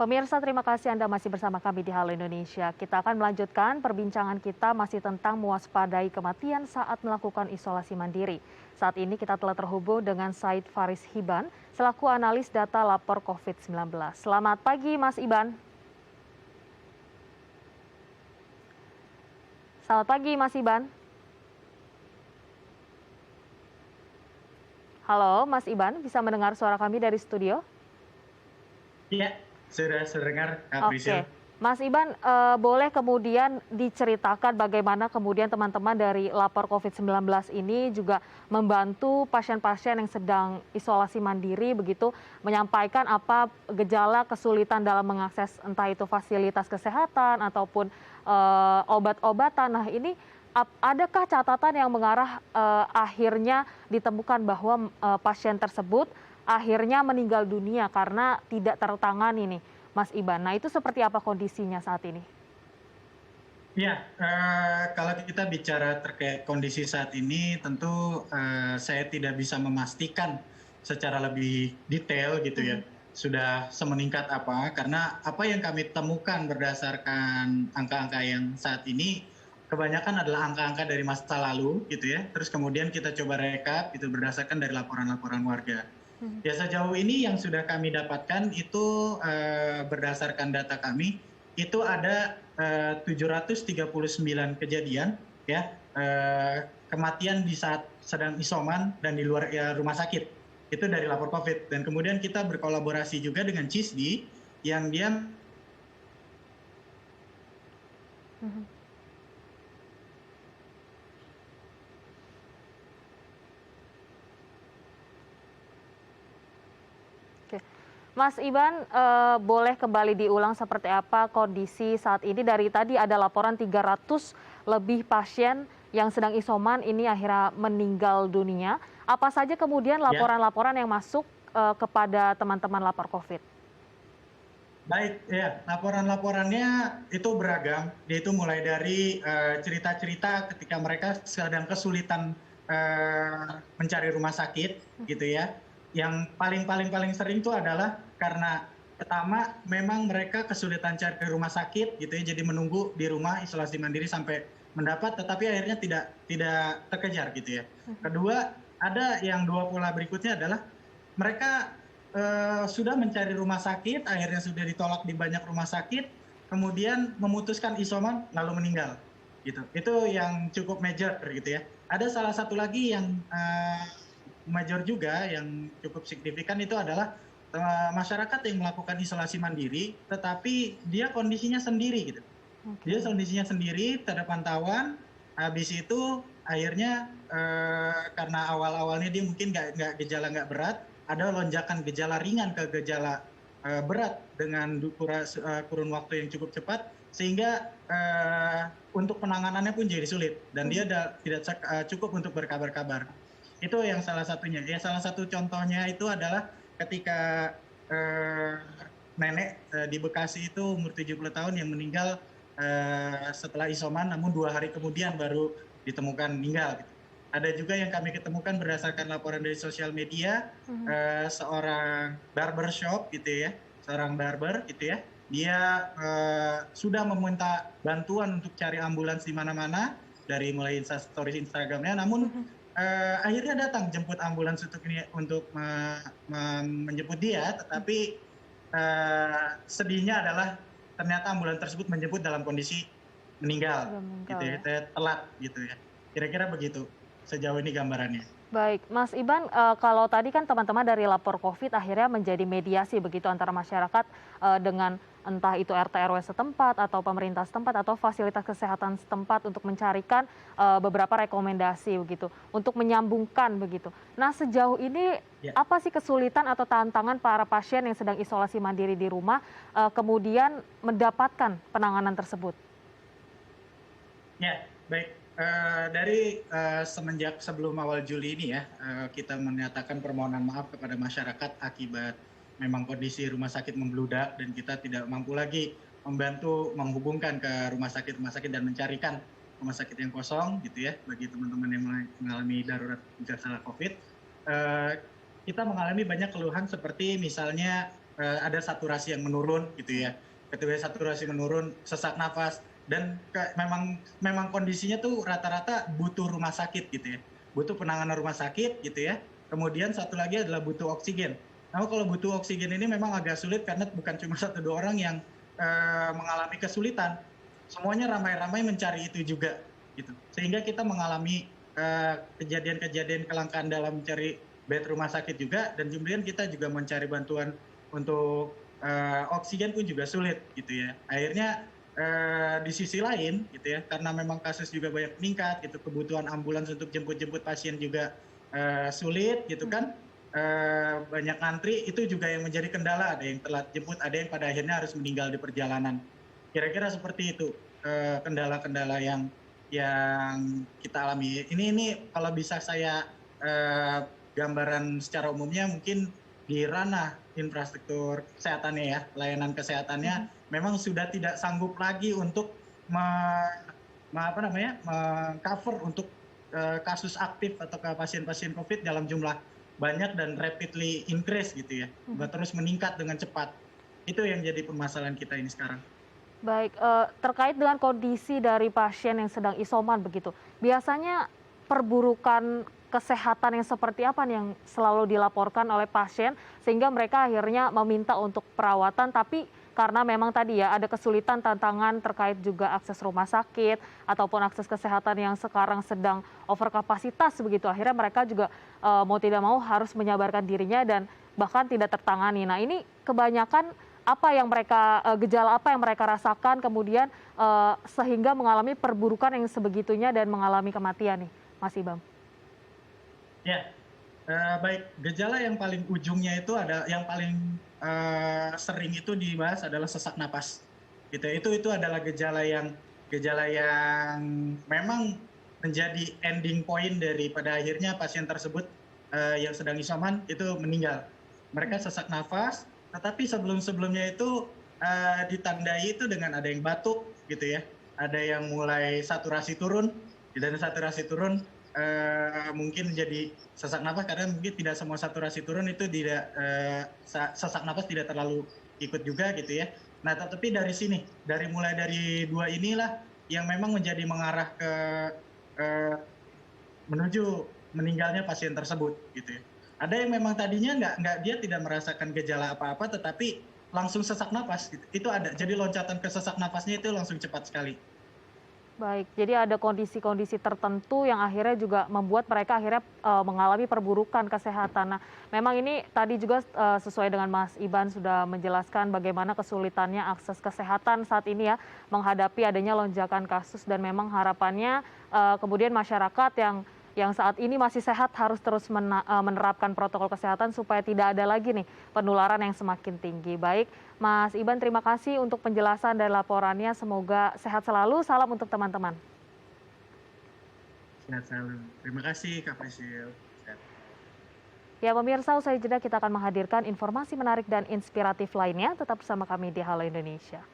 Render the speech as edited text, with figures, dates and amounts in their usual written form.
Pemirsa, terima kasih Anda masih bersama kami di Halo Indonesia. Kita akan melanjutkan perbincangan kita masih tentang mewaspadai kematian saat melakukan isolasi mandiri. Saat ini kita telah terhubung dengan Said Faris Hiban, selaku analis data lapor COVID-19. Selamat pagi, Mas Iban. Selamat pagi, Mas Iban. Halo, Mas Iban, bisa mendengar suara kami dari studio? Iya, sudah terdengar, Kak Priscil. Oke, Mas Iban, boleh kemudian diceritakan bagaimana kemudian teman-teman dari lapor COVID-19 ini juga membantu pasien-pasien yang sedang isolasi mandiri begitu, menyampaikan apa gejala kesulitan dalam mengakses entah itu fasilitas kesehatan ataupun obat-obatan. Nah ini adakah catatan yang mengarah akhirnya ditemukan bahwa pasien tersebut akhirnya meninggal dunia karena tidak tertangani nih, Mas Iban. Nah, itu seperti apa kondisinya saat ini? Ya, kalau kita bicara terkait kondisi saat ini, tentu saya tidak bisa memastikan secara lebih detail gitu ya, Mhm. sudah semeningkat apa, karena apa yang kami temukan berdasarkan angka-angka yang saat ini, kebanyakan adalah angka-angka dari masa lalu gitu ya, terus kemudian kita coba rekap itu berdasarkan dari laporan-laporan warga. Mhm. Ya sejauh ini yang sudah kami dapatkan itu berdasarkan data kami, itu ada 739 kejadian ya kematian di saat sedang isoman dan di luar rumah sakit. Itu dari lapor COVID. Dan kemudian kita berkolaborasi juga dengan CISDI yang dia. Mhm. Oke. Mas Iban, boleh kembali diulang seperti apa kondisi saat ini? Dari tadi ada laporan 300 lebih pasien yang sedang isoman ini akhirnya meninggal dunia. Apa saja kemudian Ya, laporan-laporan yang masuk, kepada teman-teman lapor COVID? baik, ya, laporan-laporannya itu beragam. Dia itu mulai dari cerita-cerita ketika mereka sedang kesulitan mencari rumah sakit, gitu ya. Yang paling sering itu adalah karena pertama memang mereka kesulitan cari rumah sakit, gitu ya. Jadi menunggu di rumah isolasi mandiri sampai mendapat, tetapi akhirnya tidak terkejar, gitu ya. Mhm. Kedua, ada yang dua pola berikutnya adalah mereka sudah mencari rumah sakit, akhirnya sudah ditolak di banyak rumah sakit, kemudian memutuskan isoman lalu meninggal, gitu. Itu yang cukup major gitu ya. Ada salah satu lagi yang major juga yang cukup signifikan itu adalah masyarakat yang melakukan isolasi mandiri, tetapi dia kondisinya sendiri gitu. Dia Oke. kondisinya sendiri, tak ada pantauan, habis itu akhirnya karena awal-awalnya dia mungkin nggak gejala nggak berat, ada lonjakan gejala ringan ke gejala berat dengan kurun waktu yang cukup cepat, sehingga untuk penanganannya pun jadi sulit dan dia Mhm. tidak cukup untuk berkabar-kabar. Itu yang salah satunya. Ya salah satu contohnya itu adalah ketika eh, nenek di Bekasi itu umur 70 tahun yang meninggal setelah isoman, namun 2 hari kemudian baru ditemukan meninggal. Gitu. Ada juga yang kami ketemukan berdasarkan laporan dari sosial media, Mhm. seorang barbershop gitu ya, seorang barber gitu ya, dia sudah meminta bantuan untuk cari ambulans di mana-mana dari mulai stories Instagramnya, namun Mhm. akhirnya datang jemput ambulans untuk menjemput dia, tetapi sedihnya adalah ternyata ambulans tersebut menjemput dalam kondisi meninggal, Sudah gitu meninggal ya, ya? telat gitu ya. Kira-kira begitu sejauh ini gambarannya. Baik, Mas Iban, kalau tadi kan teman-teman dari lapor COVID akhirnya menjadi mediasi begitu antara masyarakat, dengan entah itu RT RW setempat atau pemerintah setempat atau fasilitas kesehatan setempat untuk mencarikan, beberapa rekomendasi begitu, untuk menyambungkan begitu. Nah sejauh ini Ya, apa sih kesulitan atau tantangan para pasien yang sedang isolasi mandiri di rumah, kemudian mendapatkan penanganan tersebut? ya, baik. Dari semenjak sebelum awal Juli ini ya, kita menyatakan permohonan maaf kepada masyarakat akibat memang kondisi rumah sakit membludak dan kita tidak mampu lagi membantu menghubungkan ke rumah sakit dan mencarikan rumah sakit yang kosong gitu ya bagi teman-teman yang mengalami darurat masalah COVID. Eh, Kita mengalami banyak keluhan seperti misalnya ada saturasi yang menurun gitu ya. Ketika saturasi menurun, sesak nafas, dan memang kondisinya tuh rata-rata butuh rumah sakit gitu ya. Butuh penanganan rumah sakit gitu ya. Kemudian satu lagi adalah butuh oksigen. Nah, kalau butuh oksigen ini memang agak sulit karena bukan cuma satu dua orang yang mengalami kesulitan. Semuanya ramai-ramai mencari itu juga gitu. Sehingga kita mengalami kejadian-kejadian kelangkaan dalam mencari bed rumah sakit juga, dan kemudian kita juga mencari bantuan untuk oksigen pun juga sulit gitu ya. Akhirnya di sisi lain gitu ya, karena memang kasus juga banyak meningkat gitu, kebutuhan ambulans untuk jemput-jemput pasien juga sulit gitu kan, banyak ngantri, itu juga yang menjadi kendala, ada yang telat jemput, ada yang pada akhirnya harus meninggal di perjalanan. Kira-kira seperti itu kendala-kendala yang kita alami. Ini kalau bisa saya gambaran secara umumnya, mungkin di ranah infrastruktur kesehatannya ya, layanan kesehatannya memang sudah tidak sanggup lagi untuk meng-cover untuk kasus aktif atau pasien-pasien COVID dalam jumlah banyak dan rapidly increase gitu ya, terus meningkat dengan cepat. Itu yang jadi permasalahan kita ini sekarang. Baik, terkait dengan kondisi dari pasien yang sedang isoman begitu, biasanya perburukan kesehatan yang seperti apa nih yang selalu dilaporkan oleh pasien, sehingga mereka akhirnya meminta untuk perawatan, tapi karena memang tadi ya ada kesulitan, tantangan terkait juga akses rumah sakit, ataupun akses kesehatan yang sekarang sedang over kapasitas begitu, akhirnya mereka juga mau tidak mau harus menyabarkan dirinya dan bahkan tidak tertangani. Nah ini kebanyakan apa yang mereka gejala apa yang mereka rasakan kemudian sehingga mengalami perburukan yang sebegitunya dan mengalami kematian nih, Mas Ibam? Ya, baik. Gejala yang paling ujungnya itu ada yang paling sering itu dibahas adalah sesak napas. Gitu. Itu adalah gejala yang memang menjadi ending point daripada akhirnya pasien tersebut yang sedang isoman itu meninggal. Mereka sesak nafas, tetapi sebelum-sebelumnya itu ditandai itu dengan ada yang batuk gitu ya, ada yang mulai saturasi turun, dan saturasi turun mungkin jadi sesak nafas, karena mungkin tidak semua saturasi turun itu tidak sesak nafas tidak terlalu ikut juga gitu ya. Nah, tetapi mulai dari dua inilah yang memang menjadi mengarah ke menuju meninggalnya pasien tersebut gitu ya. Ada yang memang tadinya dia tidak merasakan gejala apa-apa, tetapi langsung sesak napas gitu. Itu ada. Jadi loncatan ke sesak napasnya itu langsung cepat sekali. Baik, jadi ada kondisi-kondisi tertentu yang akhirnya juga membuat mereka akhirnya mengalami perburukan kesehatan. Nah, memang ini tadi juga sesuai dengan Mas Iban sudah menjelaskan bagaimana kesulitannya akses kesehatan saat ini ya, menghadapi adanya lonjakan kasus, dan memang harapannya kemudian masyarakat yang saat ini masih sehat harus terus menerapkan protokol kesehatan supaya tidak ada lagi nih penularan yang semakin tinggi. Baik, Mas Iban, terima kasih untuk penjelasan dan laporannya. Semoga sehat selalu. Salam untuk teman-teman. Sehat selalu. Terima kasih Kak Prisil. Ya pemirsa, usai jeda kita akan menghadirkan informasi menarik dan inspiratif lainnya. Tetap bersama kami di Halo Indonesia.